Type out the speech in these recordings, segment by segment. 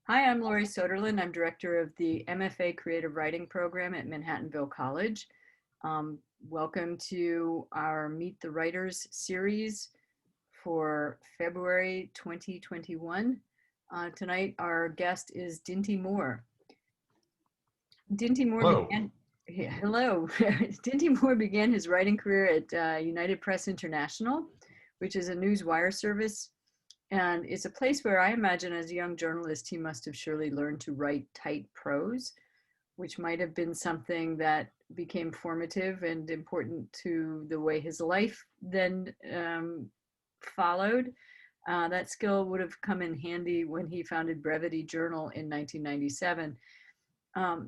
Hi, I'm Lori Soderlin. I'm director of the MFA Creative Writing Program at Manhattanville College. Um, Welcome to our Meet the Writers series for February 2021. Tonight, our guest is Dinty Moore. Dinty Moore Hello. began, hello, Dinty Moore began his writing career at United Press International, which is a news wire service. And it's a place where I imagine as a young journalist, he must have surely learned to write tight prose, which might have been something that became formative and important to the way his life then followed. That skill would have come in handy when he founded Brevity Journal in 1997.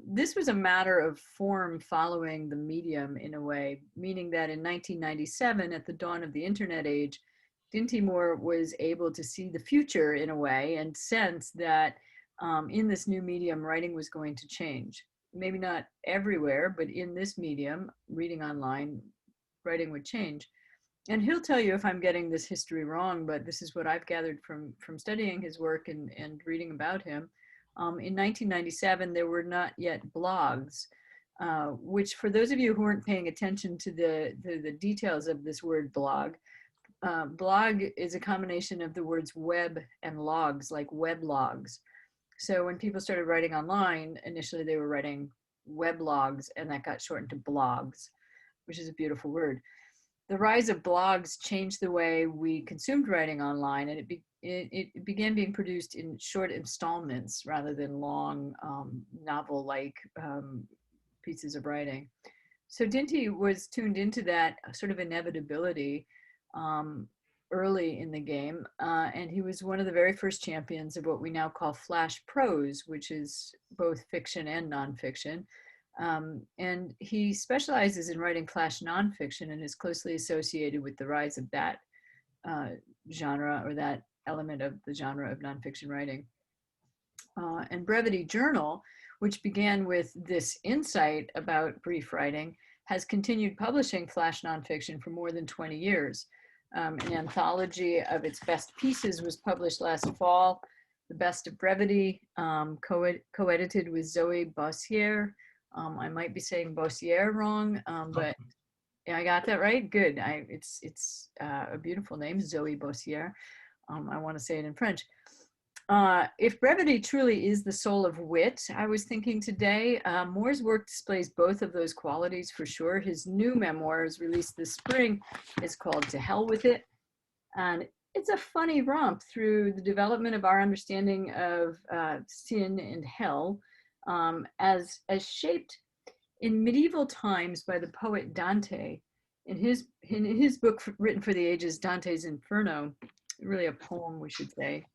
This was a matter of form following the medium in a way, meaning that in 1997, at the dawn of the internet age, Dinty Moore was able to see the future in a way and sense that in this new medium, writing was going to change. Maybe not everywhere, but in this medium, reading online, writing would change. And he'll tell you if I'm getting this history wrong, but this is what I've gathered from studying his work and reading about him. In 1997, there were not yet blogs, which for those of you who weren't paying attention to the details of this word blog, blog is a combination of the words web and logs, like web logs. So when people started writing online, initially they were writing web logs, and that got shortened to blogs, which is a beautiful word. The rise of blogs changed the way we consumed writing online, and it began being produced in short installments rather than long novel-like pieces of writing. So Dinty was tuned into that sort of inevitability um, early in the game, and he was one of the very first champions of what we now call flash prose, which is both fiction and nonfiction. And he specializes in writing flash nonfiction and is closely associated with the rise of that uh, genre, or that element of the genre of nonfiction writing. And Brevity Journal, which began with this insight about brief writing, has continued publishing flash nonfiction for more than 20 years. An anthology of its best pieces was published last fall, The Best of Brevity, co-edited with Zoe Bossier. I might be saying Bossier wrong, Oh, but yeah, I got that right. Good. It's a beautiful name, Zoe Bossier. I want to say it in French. If brevity truly is the soul of wit, I was thinking today, Moore's work displays both of those qualities for sure. His new memoir is released this spring. It's called To Hell With It. And it's a funny romp through the development of our understanding of sin and hell, as shaped in medieval times by the poet Dante. In his book written for the ages, Dante's Inferno, really a poem, we should say.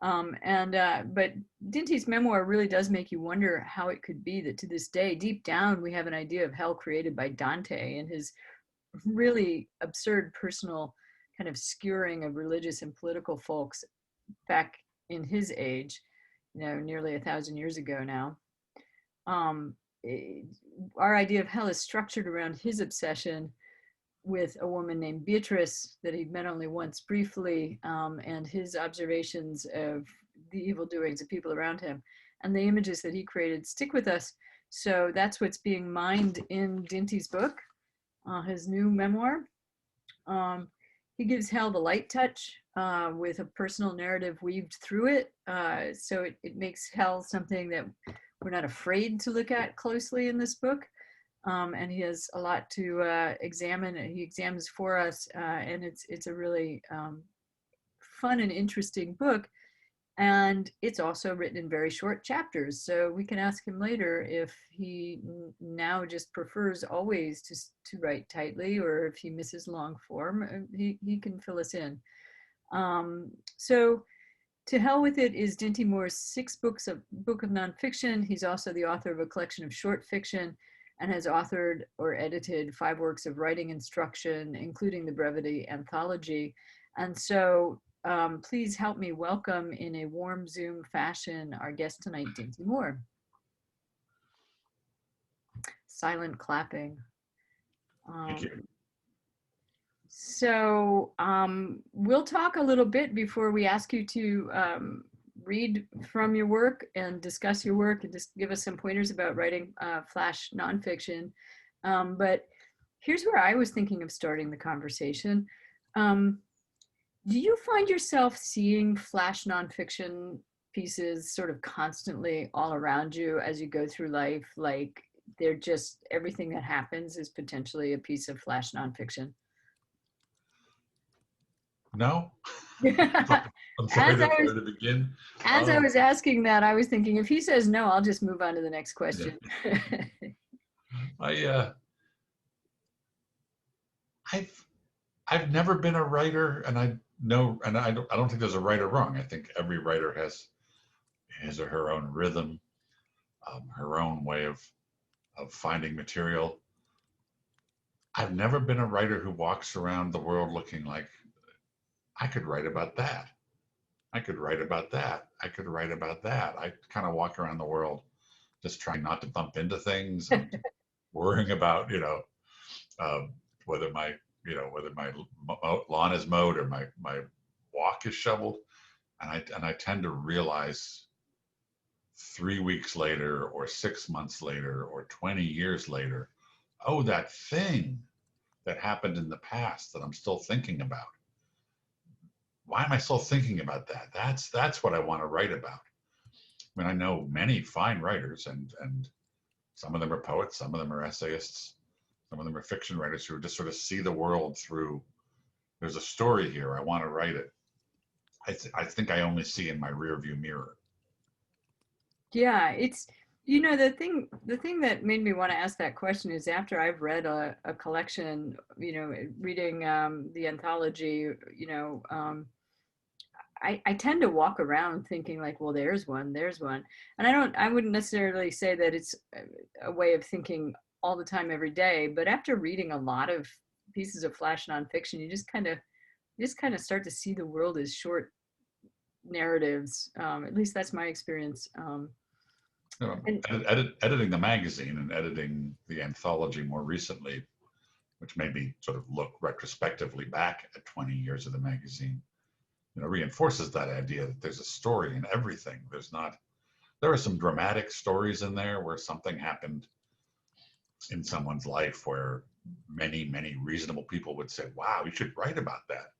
But Dinty's memoir really does make you wonder how it could be that to this day, deep down, we have an idea of hell created by Dante and his really absurd personal kind of skewering of religious and political folks back in his age, nearly 1,000 years ago now. Um, eh, our idea of hell is structured around his obsession with a woman named Beatrice that he'd met only once briefly, and his observations of the evil doings of people around him. And the images that he created stick with us. So that's what's being mined in Dinty's book, his new memoir. Um, he gives hell the light touch with a personal narrative weaved through it. So it makes hell something that we're not afraid to look at closely in this book. And he has a lot to examine. He examines for us, and it's a really fun and interesting book. And it's also written in very short chapters, so we can ask him later if he now just prefers always to write tightly, or if he misses long form. He can fill us in. So To Hell With It is Dinty Moore's sixth book of nonfiction. He's also the author of a collection of short fiction and has authored or edited 5 works of writing instruction, including the Brevity Anthology. And so please help me welcome in a warm Zoom fashion our guest tonight, Dinty Moore. Silent clapping. thank you. So we'll talk a little bit before we ask you to read from your work and discuss your work and just give us some pointers about writing flash nonfiction. But here's where I was thinking of starting the conversation. Um, do you find yourself seeing flash nonfiction pieces sort of constantly all around you as you go through life? Like they're just everything that happens is potentially a piece of flash nonfiction. No. I'm sorry As I to, was where to begin. as I Um, was asking that, I was thinking if he says no, I'll just move on to the next yeah, question. I I've I've never been a writer, and I know, and I don't think there's a right or wrong. I think every writer has his or her own rhythm, her own way of finding material. I've never been a writer who walks around the world looking like I could write about that. I could write about that. I could write about that. I kind of walk around the world just trying not to bump into things and worrying about, um, whether my, whether my lawn is mowed or my walk is shoveled. And I tend to realize 3 weeks later or 6 months later or 20 years later, oh, that thing that happened in the past that I'm still thinking about. Why am I still thinking about that? That's what I want to write about. I mean, I know many fine writers, and some of them are poets, some of them are essayists, some of them are fiction writers who just sort of see the world through. There's a story here. I want to write it. I think I only see in my rearview mirror. Yeah, it's the thing that made me want to ask that question is after I've read a collection, reading the anthology, I tend to walk around thinking like, well, there's one. And I wouldn't necessarily say that it's a way of thinking all the time every day, but after reading a lot of pieces of flash nonfiction, you just kind of start to see the world as short narratives. At least that's my experience. And Editing the magazine and editing the anthology more recently, which made me sort of look retrospectively back at 20 years of the magazine, reinforces that idea that there's a story in everything. There are some dramatic stories in there where something happened in someone's life where many, many reasonable people would say, wow, you should write about that.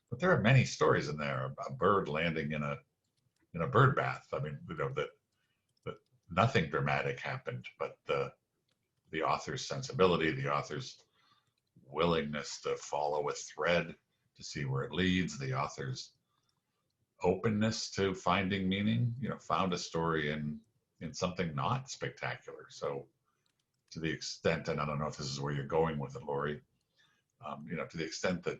But there are many stories in there, a bird landing in a bird bath. I mean, that nothing dramatic happened, but the author's sensibility, the author's willingness to follow a thread to see where it leads, the author's openness to finding meaning, found a story in something not spectacular. So to the extent, and I don't know if this is where you're going with it, Lori, to the extent that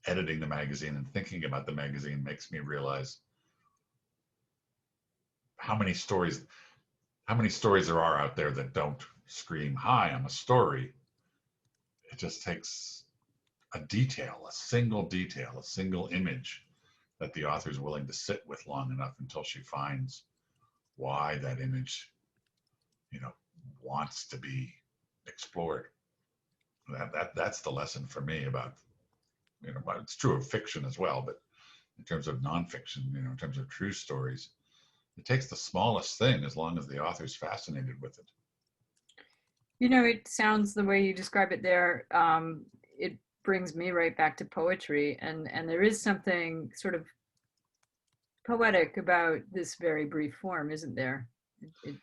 editing the magazine and thinking about the magazine makes me realize how many stories there are out there that don't scream, hi, I'm a story. It just takes a detail, a single image that the author is willing to sit with long enough until she finds why that image, wants to be explored. That's the lesson for me about, it's true of fiction as well, but in terms of nonfiction, in terms of true stories, it takes the smallest thing as long as the author's fascinated with it. it sounds the way you describe it there. It brings me right back to poetry, and there is something sort of poetic about this very brief form, isn't there? It,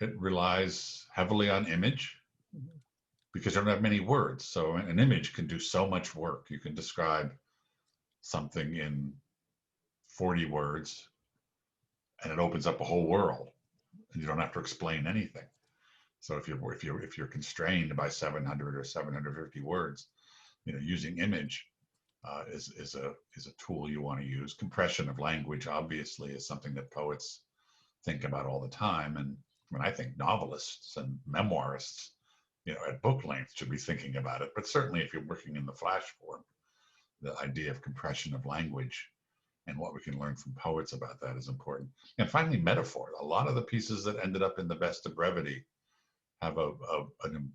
It relies heavily on image mhm. because you don't have many words. So an image can do so much work. You can describe something in 40 words and it opens up a whole world and you don't have to explain anything. So if you're constrained by 700 or 750 words, using image is a tool you want to use. Compression of language obviously is something that poets think about all the time, and when I think novelists and memoirists, at book length should be thinking about it. But certainly, if you're working in the flash form, the idea of compression of language and what we can learn from poets about that is important. And finally, metaphor. A lot of the pieces that ended up in the best of brevity have an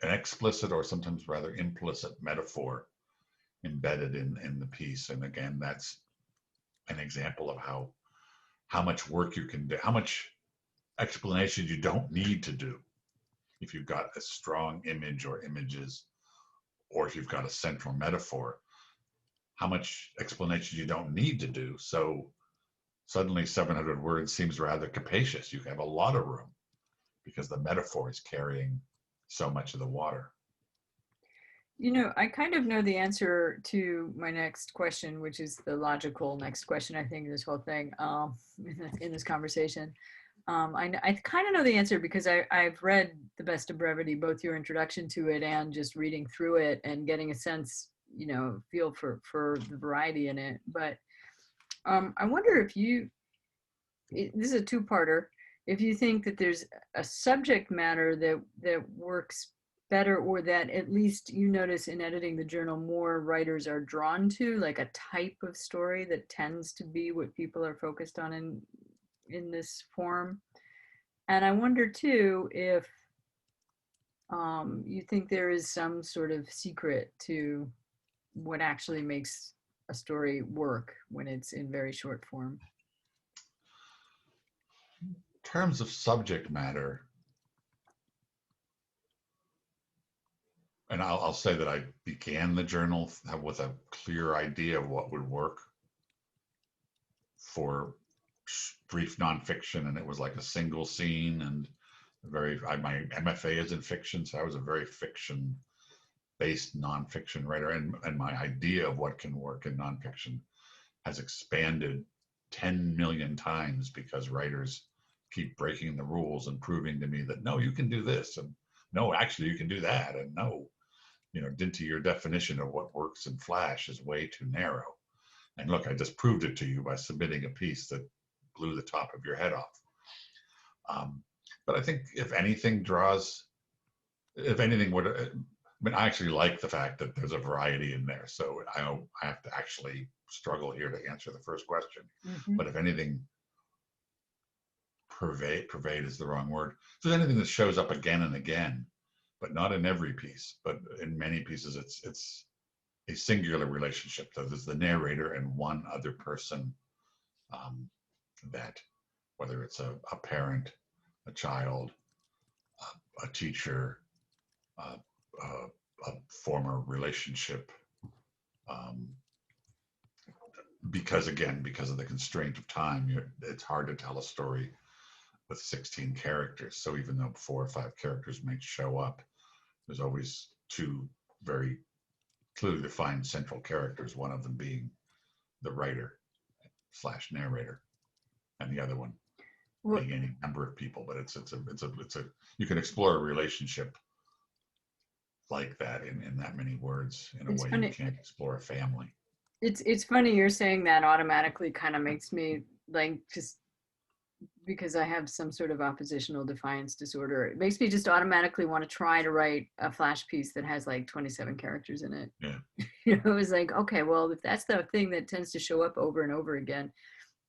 explicit or sometimes rather implicit metaphor embedded in the piece. And again, that's an example of how how much work you can do, how much explanation you don't need to do if you've got a strong image or images, or if you've got a central metaphor, how much explanation you don't need to do. So suddenly 700 words seems rather capacious. You have a lot of room because the metaphor is carrying so much of the water. You know, I kind of know the answer to my next question, which is the logical next question, I think, this whole thing, in this conversation. I kind of know the answer because I've read The Best of Brevity, both your introduction to it and just reading through it and getting a sense, you know, feel for the variety in it. But I wonder if this is a two-parter, if you think that there's a subject matter that works better, or that at least you notice in editing the journal more writers are drawn to, like a type of story that tends to be what people are focused on in this form. And I wonder too if you think there is some sort of secret to what actually makes a story work when it's in very short form. In terms of subject matter, and I'll say that I began the journal with a clear idea of what would work for brief nonfiction, and it was like a single scene and my MFA is in fiction, so I was a very fiction based nonfiction writer, and my idea of what can work in nonfiction has expanded 10 million times because writers keep breaking the rules and proving to me that no, you can do this, and no, actually you can do that, and no, you know, Dinty, your definition of what works in Flash is way too narrow. And look, I just proved it to you by submitting a piece that blew the top of your head off. But I think if anything would, I mean, I actually like the fact that there's a variety in there. So I have to actually struggle here to answer the first question. Mm-hmm. But if anything, pervade is the wrong word. If there's anything that shows up again and again, but not in every piece, but in many pieces, it's a singular relationship. So there's the narrator and one other person, that, whether it's a parent, a child, a teacher, a former relationship, um, because of the constraint of time, it's hard to tell a story with 16 characters. So even though 4 or 5 characters may show up, there's always 2 very clearly defined central characters, one of them being the writer / narrator, and the other one being any number of people. But it's a you can explore a relationship like that in that many words in a way Funny. you can't explore a family. It's funny you're saying that. Automatically kind of makes me like, just because I have some sort of oppositional defiance disorder, it makes me just automatically want to try to write a Flash piece that has like 27 characters in it. Yeah. You know, it was like, okay, well, if that's the thing that tends to show up over and over again,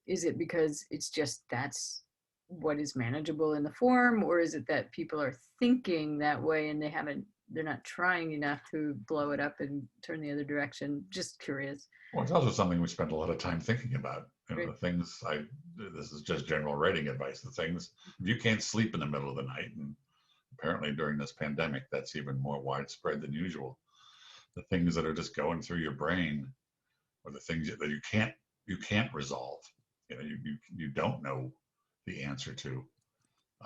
is it because it's just that's what is manageable in the form, or is it that people are thinking that way and they're not trying enough to blow it up and turn the other direction? Just curious. Well, it's also something we spend a lot of time thinking about. You know, Right. the things this is just general writing advice. The things, if you can't sleep in the middle of the night, and apparently during this pandemic, that's even more widespread than usual. The things that are just going through your brain, or the things that you can't resolve. You know, you don't know the answer to,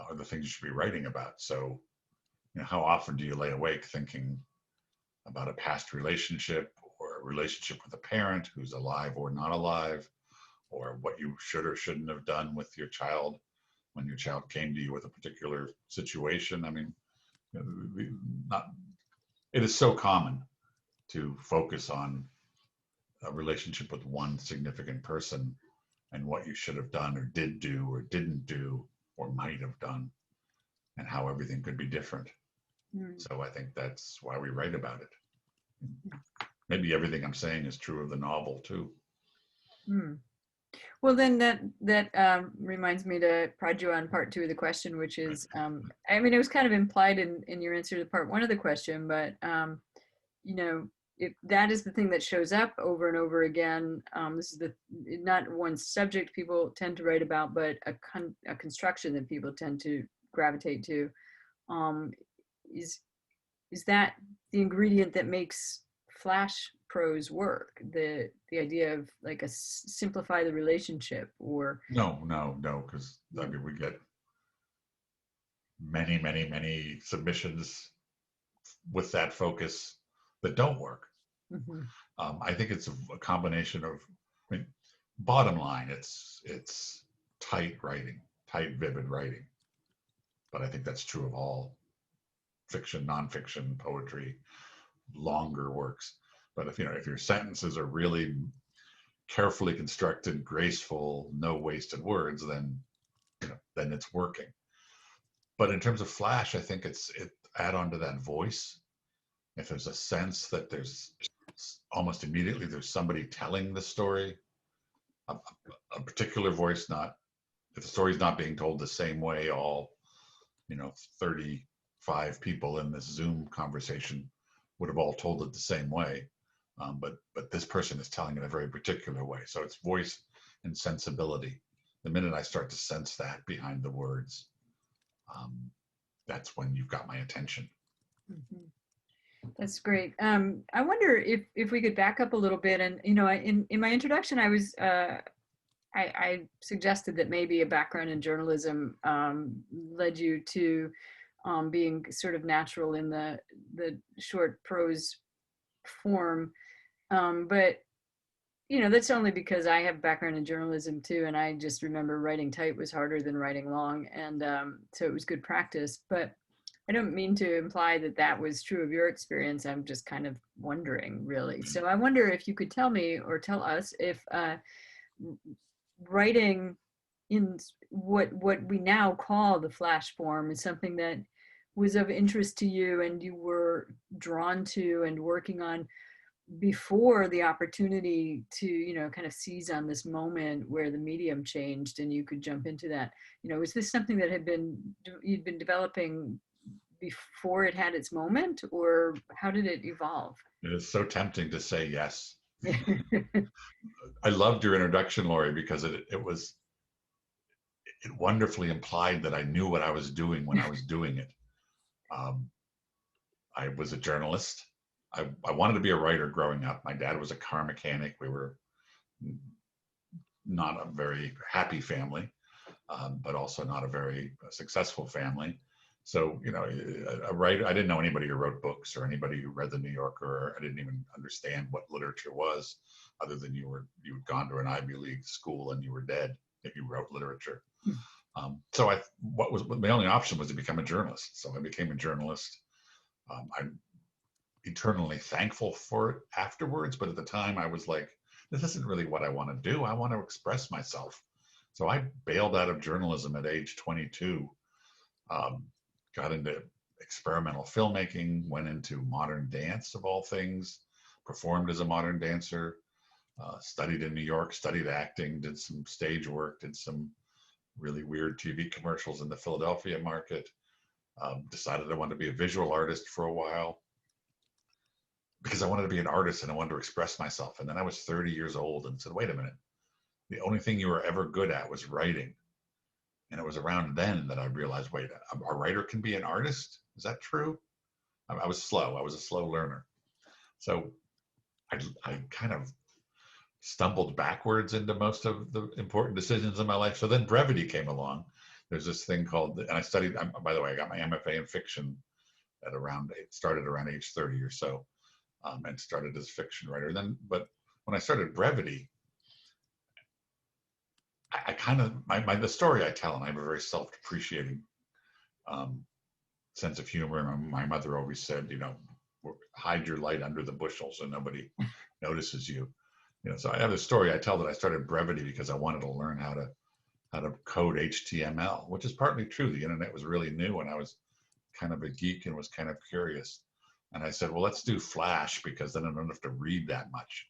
or the things you should be writing about. So, you know, how often do you lay awake thinking about a past relationship, or a relationship with a parent who's alive or not alive, or what you should or shouldn't have done with your child when your child came to you with a particular situation? I mean, you know, it is so common to focus on a relationship with one significant person and what you should have done or did do or didn't do or might have done, and how everything could be different. So I think that's why we write about it. Maybe everything I'm saying is true of the novel too. Well, then that reminds me to prod you on part 2 of the question, which is, I mean, it was kind of implied in your answer to part 1 of the question, but you know, if that is the thing that shows up over and over again, this is the not one subject people tend to write about, but a construction that people tend to gravitate to. Um, is is that the ingredient that makes flash prose work? The idea of like simplify the relationship, or No, no, no, because I mean we get many, many, many submissions with that focus that don't work. Mhm. I think it's a combination of, I mean, bottom line, it's tight writing, tight, vivid writing. But I think that's true of all fiction, nonfiction, poetry, longer works. But if your sentences are really carefully constructed, graceful, no wasted words, then it's working. But in terms of flash, I think it add on to that voice. If there's a sense that there's almost immediately there's somebody telling the story, a particular voice, not if the story's not being told the same way, all 35 people in this Zoom conversation would have all told it the same way. But this person is telling it a very particular way. So it's voice and sensibility. The minute I start to sense that behind the words, that's when you've got my attention. Mhm. That's great. I wonder if we could back up a little bit, and in my introduction, I suggested that maybe a background in journalism led you to being sort of natural in the short prose form, but that's only because I have background in journalism too, and I just remember writing tight was harder than writing long, and so it was good practice. But I don't mean to imply that that was true of your experience. I'm just kind of wondering, really. So I wonder if you could tell me or tell us if writing in what we now call the flash form is something that was of interest to you and you were drawn to and working on before the opportunity to kind of seize on this moment where the medium changed and you could jump into that. Was this something that you'd been developing before it had its moment, or how did it evolve? It is so tempting to say yes. I loved your introduction, Lori, because it wonderfully implied that I knew what I was doing when I was doing it. Um, I was a journalist. I wanted to be a writer growing up. My dad was a car mechanic. We were not a very happy family, but also not a very successful family. So, a writer, I didn't know anybody who wrote books or anybody who read the New Yorker. I didn't even understand what literature was, other than you had gone to an Ivy League school and you were dead if you wrote literature. So my only option was to become a journalist. So I became a journalist. I'm eternally thankful for it afterwards, but at the time I was like, this isn't really what I want to do. I want to express myself. So I bailed out of journalism at age 22, got into experimental filmmaking, went into modern dance of all things, performed as a modern dancer, studied in New York, studied acting, did some stage work, did some really weird TV commercials in the Philadelphia market. Decided I wanted to be a visual artist for a while because I wanted to be an artist and I wanted to express myself. And then I was 30 years old and said, wait a minute, the only thing you were ever good at was writing. And it was around then that I realized, wait, a writer can be an artist? Is that true? I was slow. I was a slow learner. So I kind of stumbled backwards into most of the important decisions in my life. So then brevity came along. There's this thing called, and I studied, by the way, I got my MFA in fiction it started around age 30 or so, and started as a fiction writer. But when I started brevity, I kind of, the story I tell, and I have a very self-depreciating sense of humor. My mother always said, hide your light under the bushel so nobody notices you. So I have a story I tell that I started brevity because I wanted to learn how to code HTML, which is partly true. The internet was really new and I was kind of a geek and was kind of curious. And I said, well, let's do Flash because then I don't have to read that much.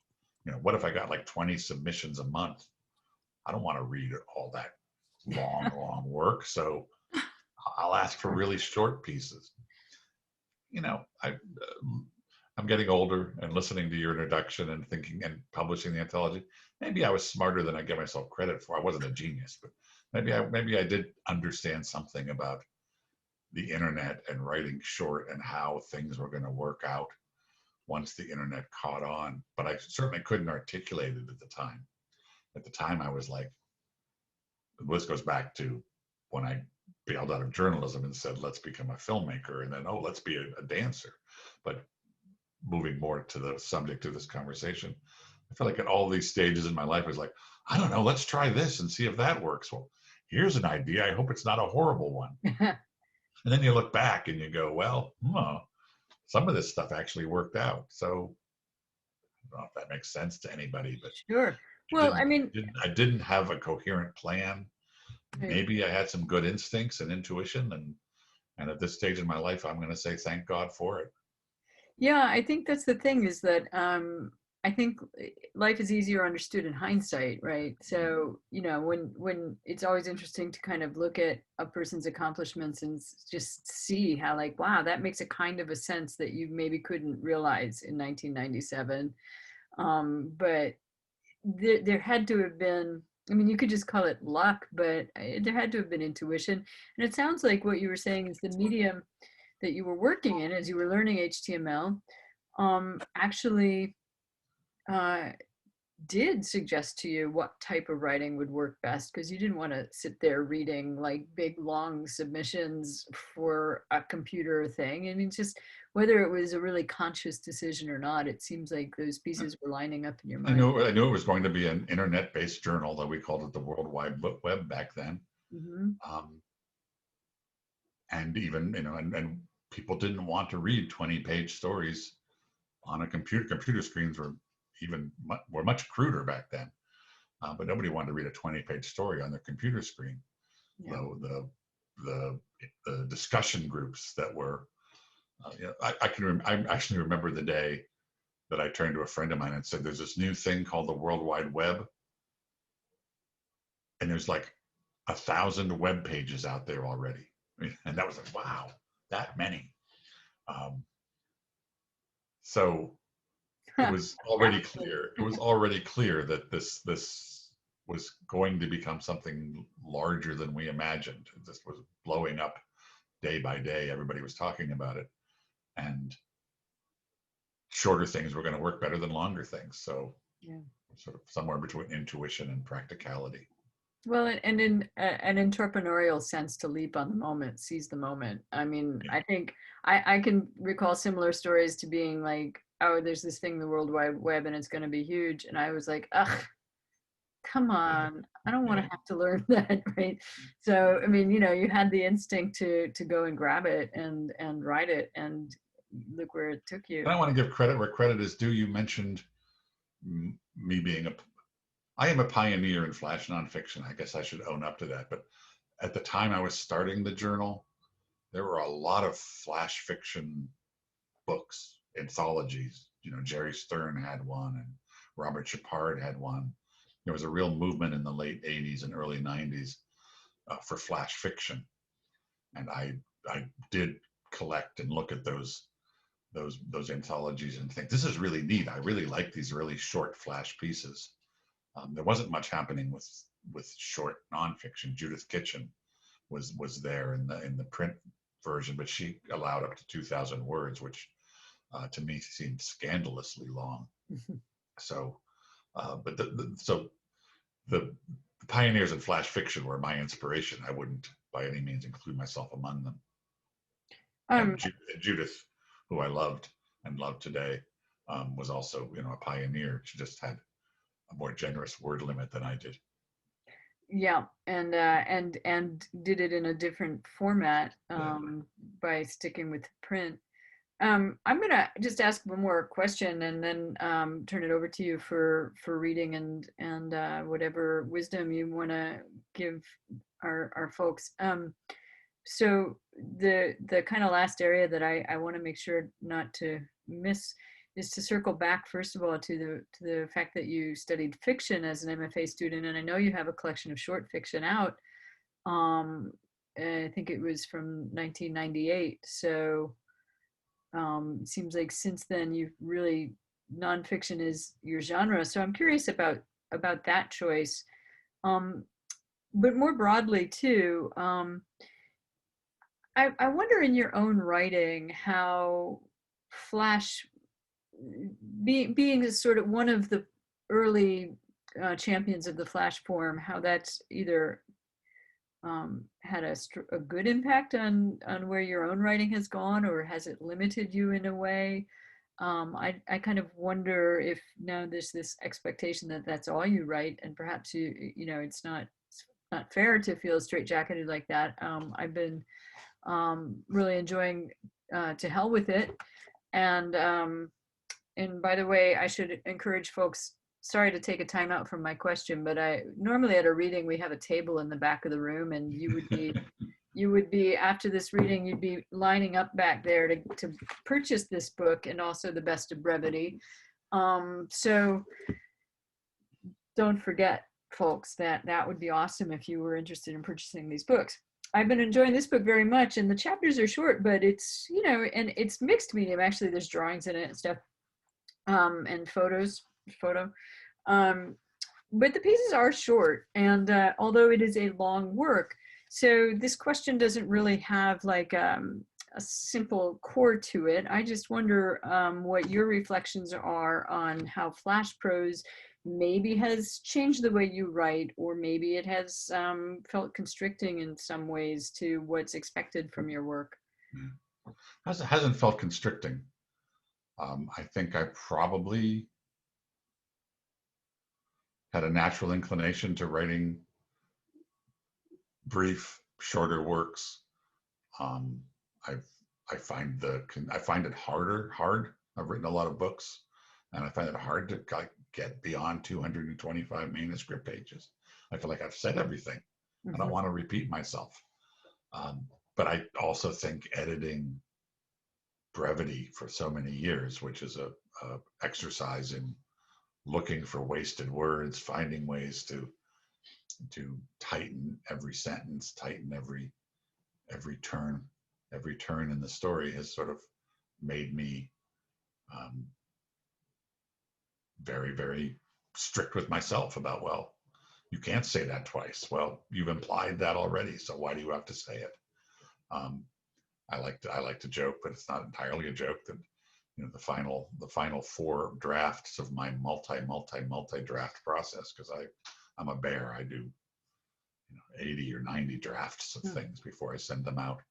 What if I got like 20 submissions a month? I don't want to read all that long work. So I'll ask for really short pieces. I I'm getting older and listening to your introduction and thinking and publishing the anthology. Maybe I was smarter than I give myself credit for. I wasn't a genius, but maybe I did understand something about the internet and writing short and how things were going to work out once the internet caught on. But I certainly couldn't articulate it at the time. At the time, I was like, this goes back to when I bailed out of journalism and said, let's become a filmmaker, and then, oh, let's be a dancer. But moving more to the subject of this conversation, I feel like at all these stages in my life, I was like, I don't know, let's try this and see if that works. Well, here's an idea. I hope it's not a horrible one. And then you look back and you go, well, some of this stuff actually worked out. So I don't know if that makes sense to anybody, but Sure. Well, I mean, I didn't have a coherent plan. right. Maybe I had some good instincts and intuition, and at this stage in my life, I'm going to say thank God for it. Yeah, I think that's the thing is that I think life is easier understood in hindsight, right? So, you know, when it's always interesting to kind of look at a person's accomplishments and just see how like, wow, that makes a kind of a sense that you maybe couldn't realize in 1997. But there had to have been, I mean, you could just call it luck, but there had to have been intuition. And it sounds like what you were saying is the medium that you were working in as you were learning HTML actually uh, did suggest to you what type of writing would work best because you didn't want to sit there reading like big long submissions for a computer thing. I mean, just whether it was a really conscious decision or not, it seems like those pieces were lining up in your mind. I knew it was going to be an internet-based journal, though we called it the World Wide Web back then. Mm-hmm. Um, and even, and people didn't want to read 20-page stories on a computer. Computer screens were much cruder back then. But nobody wanted to read a 20-page story on their computer screen. Yeah. Though the discussion groups that were, I actually remember the day that I turned to a friend of mine and said, "There's this new thing called the World Wide Web, and there's like 1,000 web pages out there already." And that was like, wow, that many. Um, so it was already clear. It was already clear that this was going to become something larger than we imagined. This was blowing up day by day. Everybody was talking about it, and shorter things were going to work better than longer things. So, Yeah. sort of somewhere between intuition and practicality. Well, and in an entrepreneurial sense, to leap on the moment, seize the moment. I mean, Yeah. I think I can recall similar stories to being like, oh, there's this thing, the World Wide Web, and it's going to be huge. And I was like, ugh, come on, I don't want to Yeah. have to learn that, right? So, I mean, you know, you had the instinct to go and grab it and write it, and look where it took And you. I want to give credit where credit is due. You mentioned me being I am a pioneer in flash nonfiction. I guess I should own up to that. But at the time I was starting the journal, there were a lot of flash fiction books, anthologies. Jerry Stern had one, and Robert Shepard had one. There was a real movement in the late '80s and early '90s for flash fiction, and I did collect and look at those anthologies and think this is really neat. I really like these really short flash pieces. There wasn't much happening with short nonfiction. Judith Kitchen was there in the print version, but she allowed up to 2,000 words, which to me seemed scandalously long. So, but the pioneers in flash fiction were my inspiration. I wouldn't by any means include myself among them. Um, And Judith, who I loved and love today, was also a pioneer. She just had a more generous word limit than I did. yeah, and did it in a different format Yeah. by sticking with print. I'm gonna just ask one more question and then turn it over to you for reading and whatever wisdom you want to give our folks. So the kind of last area that I want to make sure not to miss is to circle back first of all to the fact that you studied fiction as an MFA student, and I know you have a collection of short fiction out. Um, I think it was from 1998. So Seems like since then you've really, nonfiction is your genre. So I'm curious about that choice. Um, but more broadly too, I wonder in your own writing how Flash, being a sort of one of the early champions of the Flash form, how that's either had a good impact on where your own writing has gone, or has it limited you in a way? I kind of wonder if now there's this expectation that that's all you write, and perhaps it's not fair to feel straitjacketed like that. I've been really enjoying To Hell with It, and by the way, I should encourage folks. Sorry to take a time out from my question, but I normally at a reading we have a table in the back of the room, and you would be after this reading, you'd be lining up back there to purchase this book and also The Best of Brevity. So don't forget, folks, that would be awesome if you were interested in purchasing these books. I've been enjoying this book very much, and the chapters are short, but it's, and it's mixed medium. Actually, there's drawings in it and stuff, and photo. Um, but the pieces are short, and although it is a long work, so this question doesn't really have like a simple core to it. I just wonder what your reflections are on how Flash prose maybe has changed the way you write, or maybe it has felt constricting in some ways to what's expected from your work. Hasn't felt constricting. I think I probably had a natural inclination to writing brief, shorter works. Um, I find it hard. I've written a lot of books, and I find it hard to get beyond 225 manuscript pages. I feel like I've said everything. I don't want to repeat myself. But I also think editing brevity for so many years, which is a exercise in looking for wasted words, finding ways to tighten every sentence, tighten every turn in the story, has sort of made me very, very strict with myself about, well, you can't say that twice. Well, you've implied that already, so why do you have to say it? I like to joke, but it's not entirely a joke, that the final 4 drafts of my multi draft process, because I'm a bear. I do 80 or 90 drafts of things before I send them out.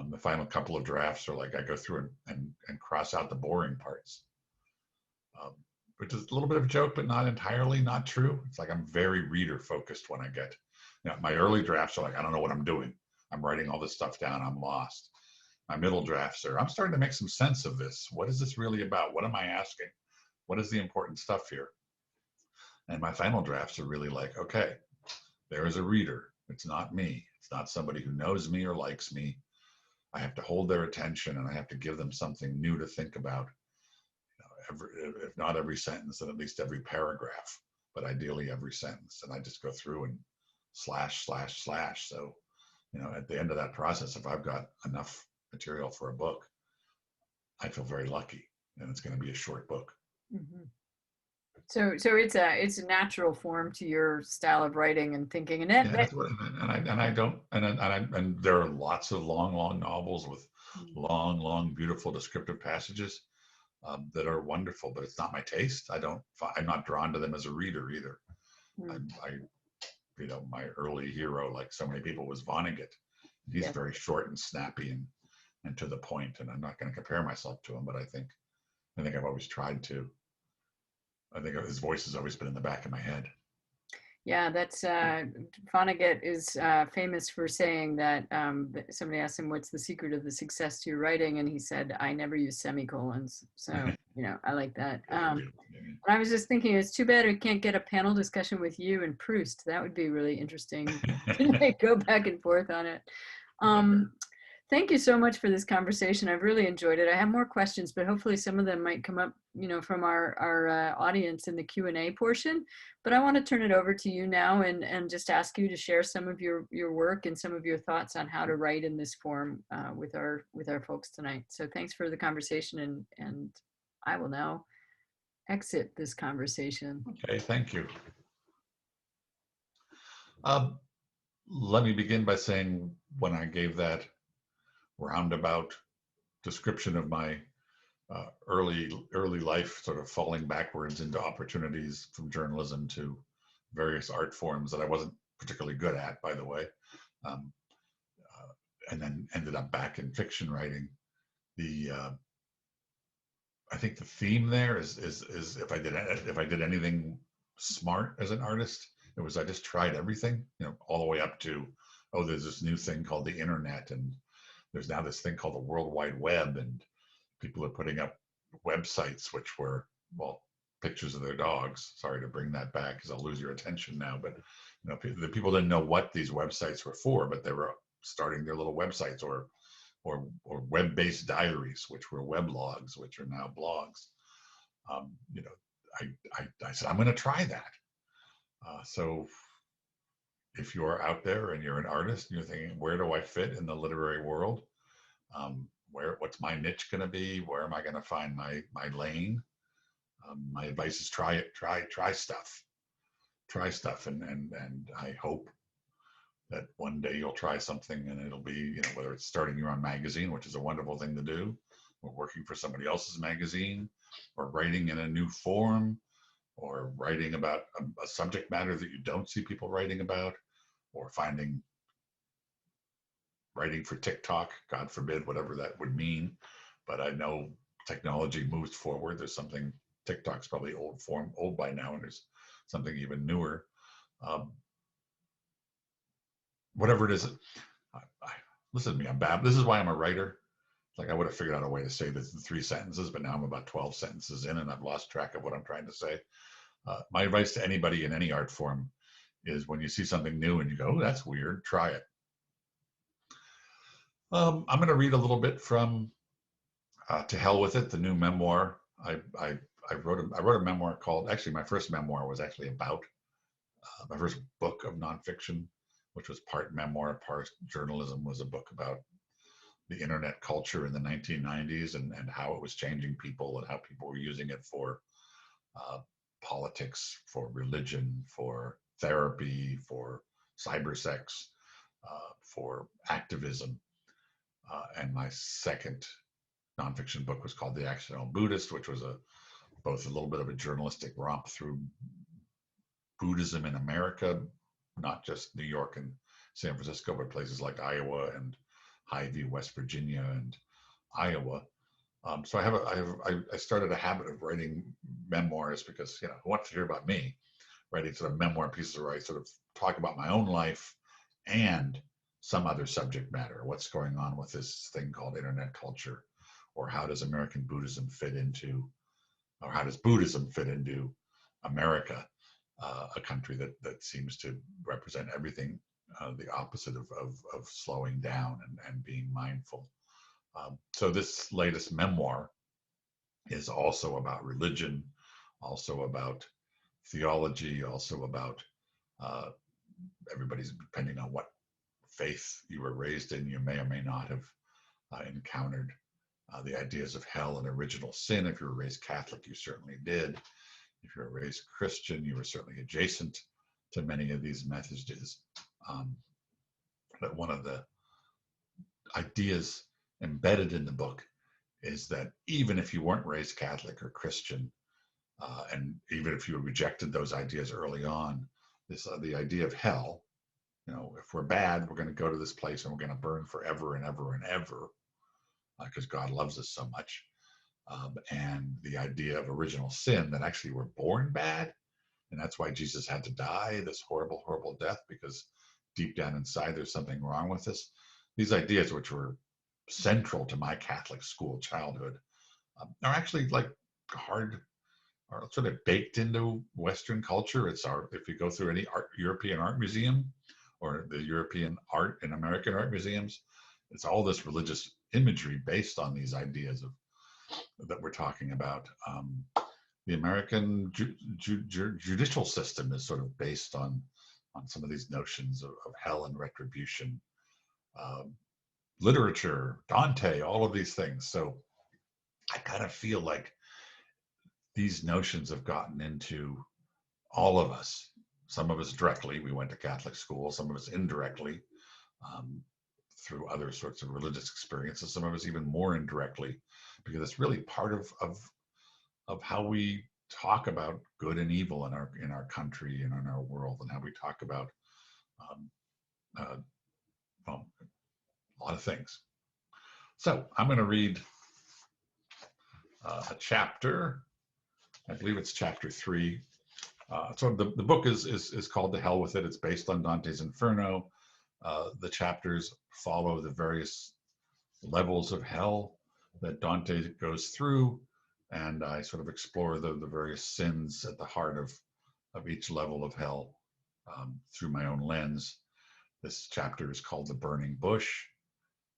The final couple of drafts are like I go through and cross out the boring parts, which is a little bit of a joke, but not entirely not true. It's like I'm very reader focused when I get, my early drafts are like, I don't know what I'm doing. I'm writing all this stuff down. I'm lost. My middle drafts are, I'm starting to make some sense of this. What is this really about? What am I asking? What is the important stuff here? And my final drafts are really like, okay, there is a reader. It's not me. It's not somebody who knows me or likes me. I have to hold their attention, and I have to give them something new to think about. If not every sentence, then at least every paragraph, but ideally every sentence. And I just go through and slash. So, at the end of that process, if I've got enough material for a book, I feel very lucky, and it's going to be a short book. Mm-hmm. So it's a natural form to your style of writing and thinking, and and there are lots of long novels with long, beautiful descriptive passages that are wonderful, but it's not my taste. I'm not drawn to them as a reader either. My early hero, like so many people, was Vonnegut. He's very short and snappy and to the point, and I'm not going to compare myself to him, but I think I've always tried to. I think his voice has always been in the back of my head. Yeah, that's Vonnegut is famous for saying that somebody asked him, what's the secret of the success to your writing? And he said, I never use semicolons. So, I like that. And I was just thinking, it's too bad we can't get a panel discussion with you and Proust. That would be really interesting to go back and forth on it. Thank you so much for this conversation. I've really enjoyed it. I have more questions, but hopefully some of them might come up, from our audience in the Q&A portion. But I want to turn it over to you now and just ask you to share some of your work and some of your thoughts on how to write in this form with our folks tonight. So thanks for the conversation, and I will now exit this conversation. Okay, thank you. Um, Let me begin by saying when I gave that roundabout description of my early life, sort of falling backwards into opportunities from journalism to various art forms that I wasn't particularly good at, by the way, um, and then ended up back in fiction writing. The I think the theme there is if I did anything smart as an artist, it was I just tried everything, all the way up to, oh, there's this new thing called the internet, and there's now this thing called the World Wide Web, and people are putting up websites which were, well, pictures of their dogs. Sorry to bring that back because I'll lose your attention now, but the people didn't know what these websites were for, but they were starting their little websites or web-based diaries, which were weblogs, which are now blogs. Um, you know, I said I'm going to try that. So if you're out there and you're an artist and you're thinking, where do I fit in the literary world? What's my niche going to be? Where am I going to find my lane? My advice is try it, try stuff, and I hope that one day you'll try something and it'll be, whether it's starting your own magazine, which is a wonderful thing to do, or working for somebody else's magazine, or writing in a new form, or writing about a subject matter that you don't see people writing about, or writing for TikTok, God forbid, whatever that would mean. But I know technology moves forward. There's something, TikTok's probably old by now, and there's something even newer. Um, Whatever it is, listen to me, I'm bad. This is why I'm a writer. It's like I would have figured out a way to say this in 3 sentences, but now I'm about 12 sentences in and I've lost track of what I'm trying to say. My advice to anybody in any art form is when you see something new and you go, oh, that's weird, try it. I'm going to read a little bit from To Hell With It, the new memoir. I wrote a memoir called, actually my first memoir was actually about my first book of nonfiction, which was part memoir, part journalism, was a book about the internet culture in the 1990s and how it was changing people and how people were using it for politics, for religion, for therapy, for cybersex, for activism. And my second nonfiction book was called The Accidental Buddhist, which was both a little bit of a journalistic romp through Buddhism in America, not just New York and San Francisco, but places like Iowa and Highview, West Virginia, and Iowa. So I started a habit of writing memoirs because who wants to hear about me? Writing sort of memoir pieces where I sort of talk about my own life and some other subject matter. What's going on with this thing called internet culture, or how does American Buddhism fit into, or how does Buddhism fit into America, a country that seems to represent everything the opposite of slowing down and being mindful. So this latest memoir is also about religion, also about theology, also about everybody's, depending on what faith you were raised in, you may or may not have encountered the ideas of hell and original sin. If you were raised Catholic, you certainly did. If you were raised Christian, you were certainly adjacent to many of these messages. But one of the ideas embedded in the book is that even if you weren't raised Catholic or Christian, and even if you rejected those ideas early on, the idea of hell, if we're bad, we're going to go to this place and we're going to burn forever and ever and ever, because God loves us so much. And the idea of original sin, that actually we're born bad, and that's why Jesus had to die this horrible, horrible death, because deep down inside there's something wrong with us. These ideas, which were central to my Catholic school childhood, are actually like hard, are sort of baked into Western culture. If you go through any European art museum or the European art and American art museums, it's all this religious imagery based on these ideas of that we're talking about. The American judicial system is sort of based on some of these notions of hell and retribution. Um, Literature, Dante, all of these things. So I kind of feel like these notions have gotten into all of us. Some of us directly, we went to Catholic school, some of us indirectly, um, through other sorts of religious experiences, some of us even more indirectly, because it's really part of how we talk about good and evil in our country and in our world, and how we talk about um, uh, well, a lot of things. So I'm going to read a chapter. I believe it's chapter 3. So the book is called To Hell with It. It's based on Dante's Inferno. The chapters follow the various levels of hell that Dante goes through, and I sort of explore the various sins at the heart of each level of hell through my own lens. This chapter is called The Burning Bush.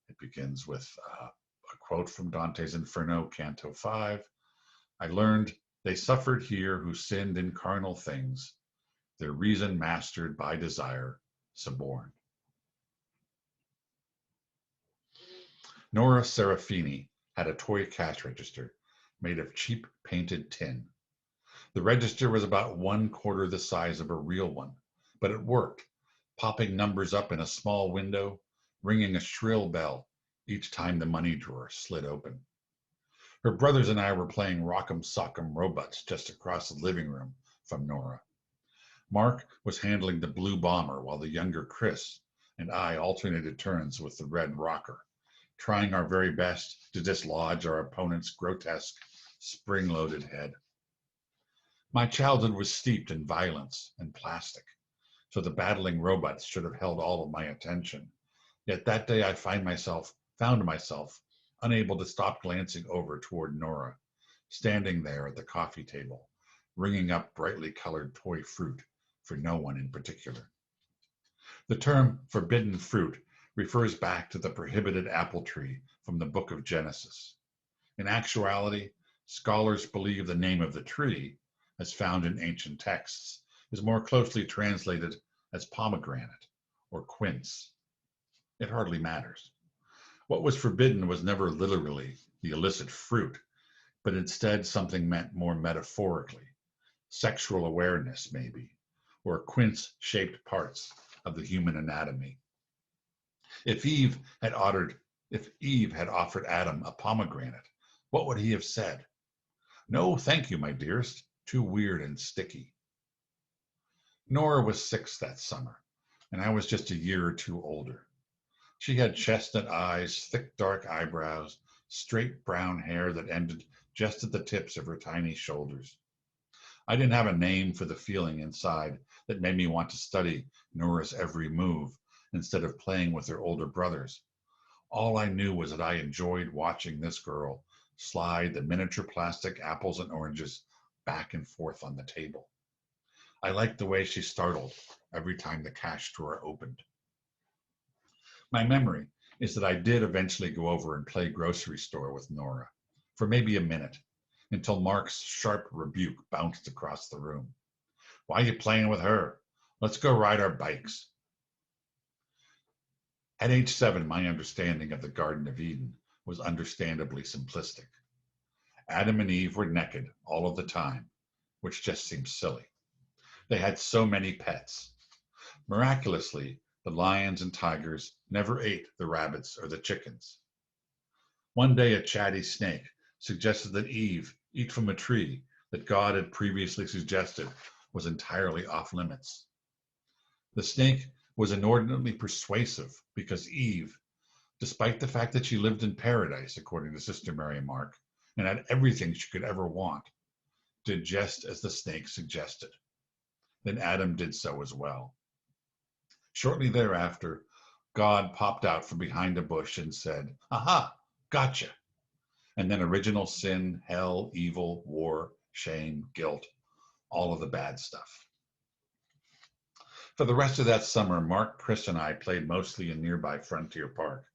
It begins with a quote from Dante's Inferno, Canto 5. I learned they suffered here who sinned in carnal things, their reason mastered by desire, suborned. Nora Serafini had a toy cash register made of cheap painted tin. The register was about 1/4 the size of a real one, but it worked, popping numbers up in a small window, ringing a shrill bell each time the money drawer slid open. Her brothers and I were playing Rock'em Sock'em Robots just across the living room from Nora. Mark was handling the blue bomber while the younger Chris and I alternated turns with the red rocker, trying our very best to dislodge our opponent's grotesque, spring-loaded head. My childhood was steeped in violence and plastic, so the battling robots should have held all of my attention. Yet that day I found myself unable to stop glancing over toward Nora, standing there at the coffee table, ringing up brightly colored toy fruit for no one in particular. The term forbidden fruit refers back to the prohibited apple tree from the book of Genesis. In actuality, scholars believe the name of the tree, as found in ancient texts, is more closely translated as pomegranate or quince. It hardly matters. What was forbidden was never literally the illicit fruit, but instead something meant more metaphorically, sexual awareness maybe, or quince-shaped parts of the human anatomy. If Eve had offered Adam a pomegranate, what would he have said? No, thank you, my dearest, too weird and sticky. Nora was 6 that summer, and I was just a year or two older. She had chestnut eyes, thick dark eyebrows, straight brown hair that ended just at the tips of her tiny shoulders. I didn't have a name for the feeling inside that made me want to study Nora's every move instead of playing with her older brothers. All I knew was that I enjoyed watching this girl slide the miniature plastic apples and oranges back and forth on the table. I liked the way she startled every time the cash drawer opened. My memory is that I did eventually go over and play grocery store with Nora for maybe a minute until Mark's sharp rebuke bounced across the room. Why are you playing with her? Let's go ride our bikes. At age 7, my understanding of the Garden of Eden was understandably simplistic. Adam and Eve were naked all of the time, which just seemed silly. They had so many pets. Miraculously, the lions and tigers never ate the rabbits or the chickens. One day, a chatty snake suggested that Eve eat from a tree that God had previously suggested was entirely off limits. The snake was inordinately persuasive because Eve, despite the fact that she lived in paradise, according to Sister Mary Mark, and had everything she could ever want, did just as the snake suggested. Then Adam did so as well. Shortly thereafter, God popped out from behind a bush and said, Aha, gotcha. And then original sin, hell, evil, war, shame, guilt, all of the bad stuff. For the rest of that summer, Mark, Chris, and I played mostly in nearby Frontier Park.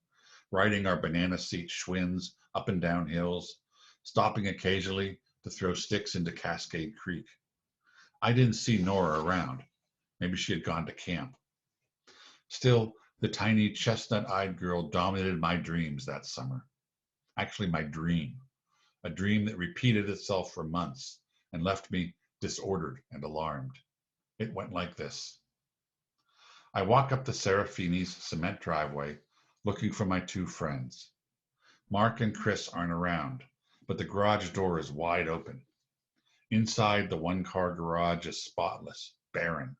riding our banana seat Schwinns up and down hills, stopping occasionally to throw sticks into Cascade Creek. I didn't see Nora around. Maybe she had gone to camp. Still, the tiny chestnut-eyed girl dominated my dreams that summer. Actually, my dream. A dream that repeated itself for months and left me disordered and alarmed. It went like this. I walk up the Serafini's cement driveway looking for my two friends. Mark and Chris aren't around, but the garage door is wide open. Inside, the one-car garage is spotless, barren.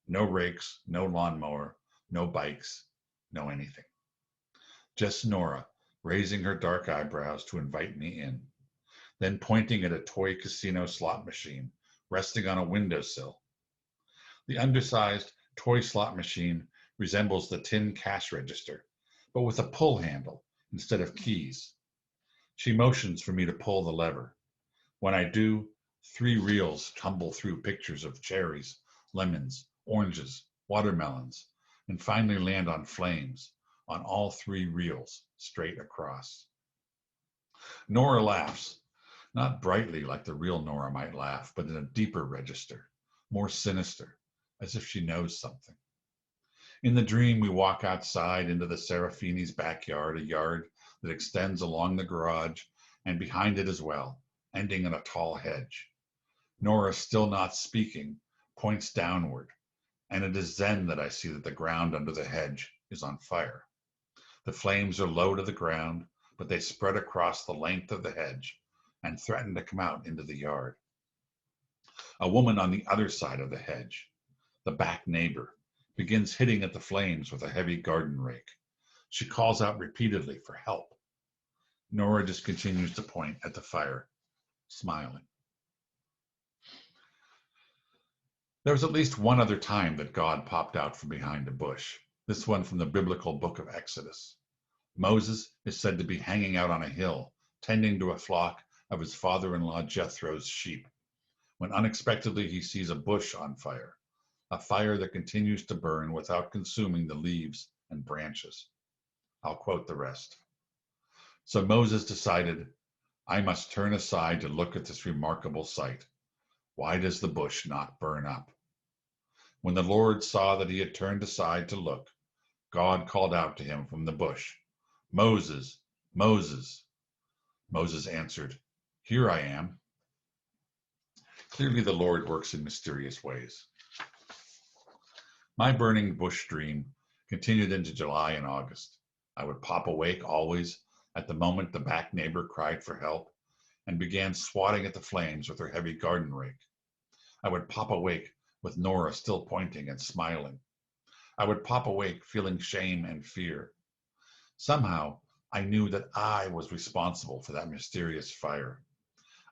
No rakes, no lawnmower, no bikes, no anything. Just Nora, raising her dark eyebrows to invite me in, then pointing at a toy casino slot machine resting on a windowsill. The undersized toy slot machine resembles the tin cash register, but with a pull handle instead of keys. She motions for me to pull the lever. When I do, 3 reels tumble through pictures of cherries, lemons, oranges, watermelons, and finally land on flames on all 3 reels straight across. Nora laughs, not brightly like the real Nora might laugh, but in a deeper register, more sinister, as if she knows something. In the dream, we walk outside into the Serafini's backyard, a yard that extends along the garage and behind it as well, ending in a tall hedge. Nora, still not speaking, points downward, and it is then that I see that the ground under the hedge is on fire. The flames are low to the ground, but they spread across the length of the hedge and threaten to come out into the yard. A woman on the other side of the hedge, the back neighbor, begins hitting at the flames with a heavy garden rake. She calls out repeatedly for help. Nora just continues to point at the fire, smiling. There was at least one other time that God popped out from behind a bush, this one from the biblical book of Exodus. Moses is said to be hanging out on a hill, tending to a flock of his father-in-law Jethro's sheep, when unexpectedly he sees a bush on fire, a fire that continues to burn without consuming the leaves and branches. I'll quote the rest. So Moses decided, I must turn aside to look at this remarkable sight. Why does the bush not burn up? When the Lord saw that he had turned aside to look, God called out to him from the bush, Moses, Moses. Moses answered, Here I am. Clearly the Lord works in mysterious ways. My burning bush dream continued into July and August. I would pop awake always at the moment the back neighbor cried for help and began swatting at the flames with her heavy garden rake. I would pop awake with Nora still pointing and smiling. I would pop awake feeling shame and fear. Somehow, I knew that I was responsible for that mysterious fire.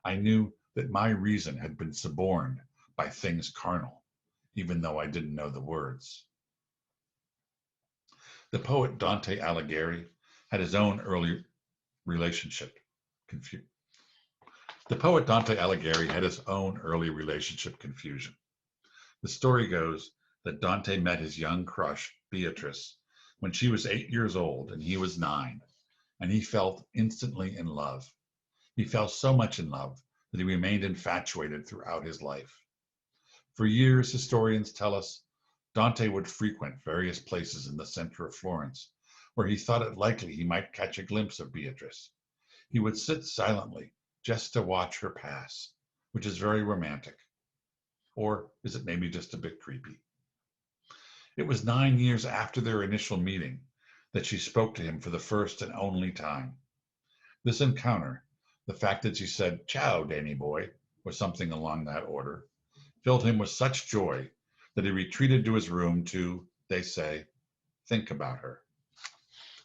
I knew that my reason had been suborned by things carnal, even though I didn't know the words. The poet Dante Alighieri had his own early relationship confusion. The poet Dante Alighieri had his own early relationship confusion. The story goes that Dante met his young crush, Beatrice, when she was 8 years old and he was 9, and he felt instantly in love. He fell so much in love that he remained infatuated throughout his life. For years, historians tell us, Dante would frequent various places in the center of Florence, where he thought it likely he might catch a glimpse of Beatrice. He would sit silently just to watch her pass, which is very romantic. Or is it maybe just a bit creepy? It was 9 years after their initial meeting that she spoke to him for the first and only time. This encounter, the fact that she said, Ciao, Danny boy, or something along that order, filled him with such joy that he retreated to his room to, they say, think about her.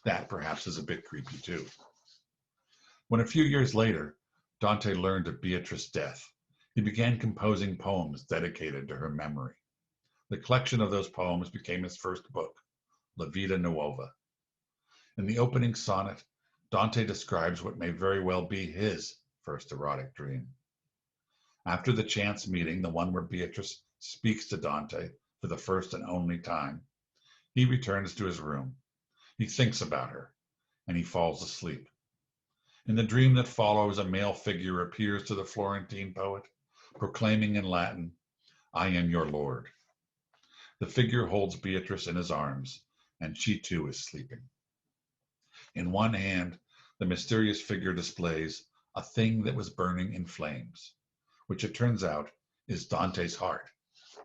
That perhaps is a bit creepy too. When a few years later, Dante learned of Beatrice's death, he began composing poems dedicated to her memory. The collection of those poems became his first book, La Vita Nuova. In the opening sonnet, Dante describes what may very well be his first erotic dream. After the chance meeting, the one where Beatrice speaks to Dante for the first and only time, he returns to his room. He thinks about her. and he falls asleep. In the dream that follows, a male figure appears to the Florentine poet, proclaiming in Latin, "I am your lord." The figure holds Beatrice in his arms, and she too is sleeping. In one hand, the mysterious figure displays a thing that was burning in flames, which it turns out is Dante's heart,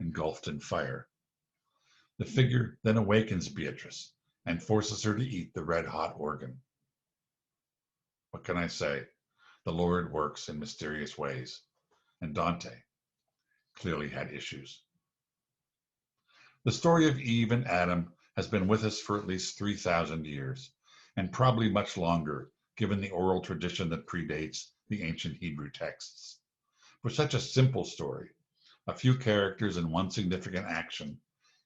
engulfed in fire. The figure then awakens Beatrice and forces her to eat the red-hot organ. What can I say? The Lord works in mysterious ways, and Dante clearly had issues. The story of Eve and Adam has been with us for at least 3,000 years, and probably much longer, given the oral tradition that predates the ancient Hebrew texts. For such a simple story, a few characters and one significant action,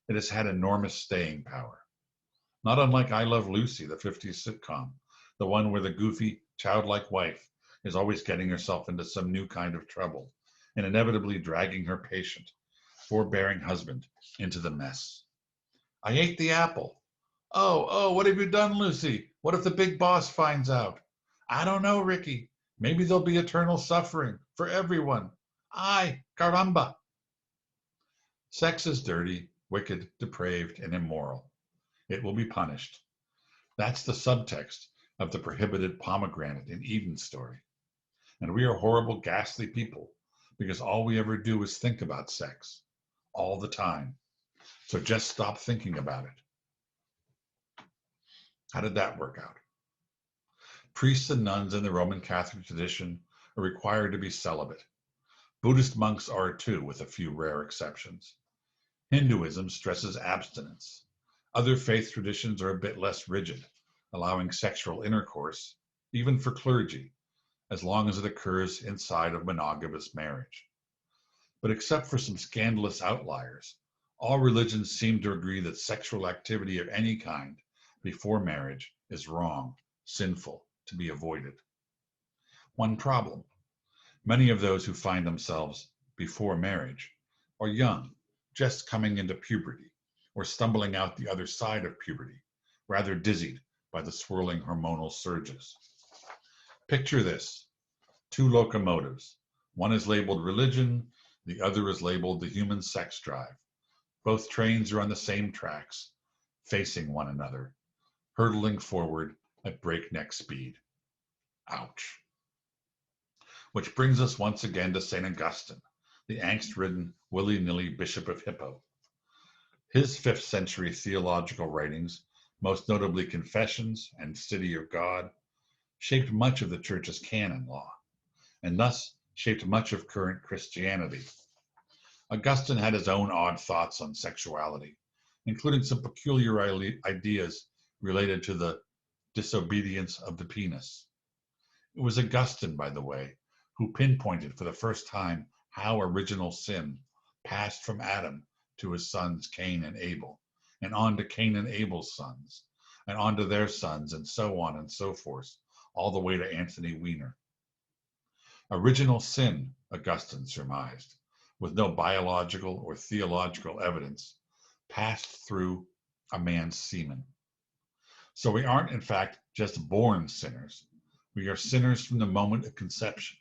it has had enormous staying power. Not unlike I Love Lucy, the 50s sitcom, the one where the goofy, childlike wife is always getting herself into some new kind of trouble and inevitably dragging her patient, forbearing husband into the mess. I ate the apple. Oh, what have you done, Lucy? What if the big boss finds out? I don't know, Ricky. Maybe there'll be eternal suffering for everyone. Ay, caramba. Sex is dirty, wicked, depraved, and immoral. It will be punished. That's the subtext of the prohibited pomegranate in Eden's story. And we are horrible, ghastly people because all we ever do is think about sex all the time. So just stop thinking about it. How did that work out? Priests and nuns in the Roman Catholic tradition are required to be celibate. Buddhist monks are too, with a few rare exceptions. Hinduism stresses abstinence. Other faith traditions are a bit less rigid, allowing sexual intercourse, even for clergy, as long as it occurs inside of monogamous marriage. But except for some scandalous outliers, all religions seem to agree that sexual activity of any kind before marriage is wrong, sinful, to be avoided. One problem: many of those who find themselves before marriage are young, just coming into puberty, or stumbling out the other side of puberty, rather dizzied by the swirling hormonal surges. Picture this: two locomotives. One is labeled religion, the other is labeled the human sex drive. Both trains are on the same tracks, facing one another, hurtling forward at breakneck speed. Ouch. Which brings us once again to St. Augustine, the angst-ridden, willy-nilly Bishop of Hippo. His 5th century theological writings, most notably Confessions and City of God, shaped much of the Church's canon law, and thus shaped much of current Christianity. Augustine had his own odd thoughts on sexuality, including some peculiar ideas related to the disobedience of the penis. It was Augustine, by the way, who pinpointed for the first time how original sin passed from Adam to his sons Cain and Abel, and on to Cain and Abel's sons, and on to their sons, and so on and so forth, all the way to Anthony Weiner. Original sin, Augustine surmised, with no biological or theological evidence, passed through a man's semen. So we aren't, in fact, just born sinners. We are sinners from the moment of conception,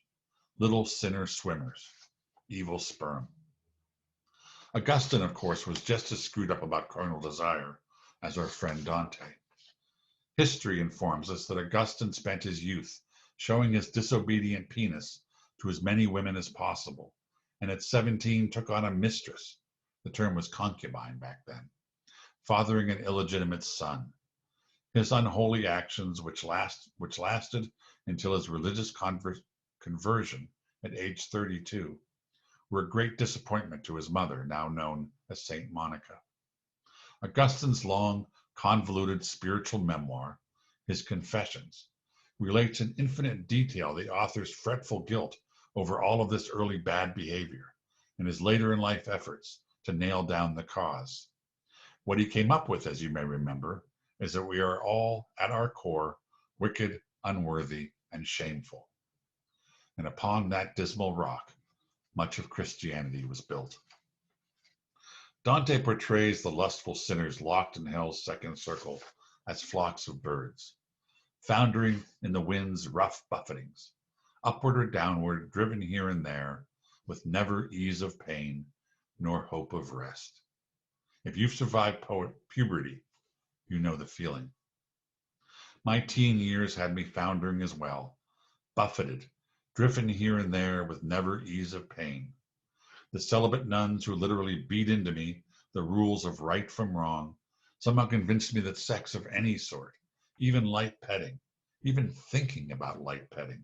little sinner swimmers, evil sperm. Augustine, of course, was just as screwed up about carnal desire as our friend Dante. History informs us that Augustine spent his youth showing his disobedient penis to as many women as possible, and at 17 took on a mistress, the term was concubine back then, fathering an illegitimate son. His unholy actions, which lasted until his religious conversion at age 32, were a great disappointment to his mother, now known as Saint Monica. Augustine's long, convoluted spiritual memoir, his Confessions, relates in infinite detail the author's fretful guilt over all of this early bad behavior and his later in life efforts to nail down the cause. What he came up with, as you may remember, is that we are all, at our core, wicked, unworthy, and shameful. And upon that dismal rock, much of Christianity was built. Dante portrays the lustful sinners locked in hell's second circle as flocks of birds, foundering in the wind's rough buffetings, upward or downward, driven here and there, with never ease of pain, nor hope of rest. If you've survived puberty, you know the feeling. My teen years had me foundering as well, buffeted, driven here and there with never ease of pain. The celibate nuns who literally beat into me the rules of right from wrong somehow convinced me that sex of any sort, even light petting, even thinking about light petting,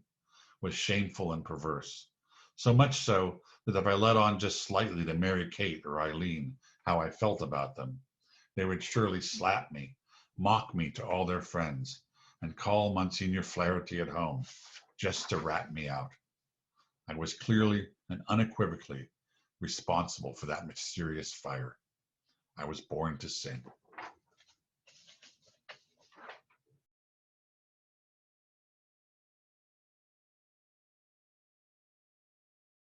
was shameful and perverse. So much so that if I let on just slightly to Mary Kate or Eileen how I felt about them, they would surely slap me, mock me to all their friends, and call Monsignor Flaherty at home just to rat me out. I was clearly and unequivocally responsible for that mysterious fire. I was born to sin.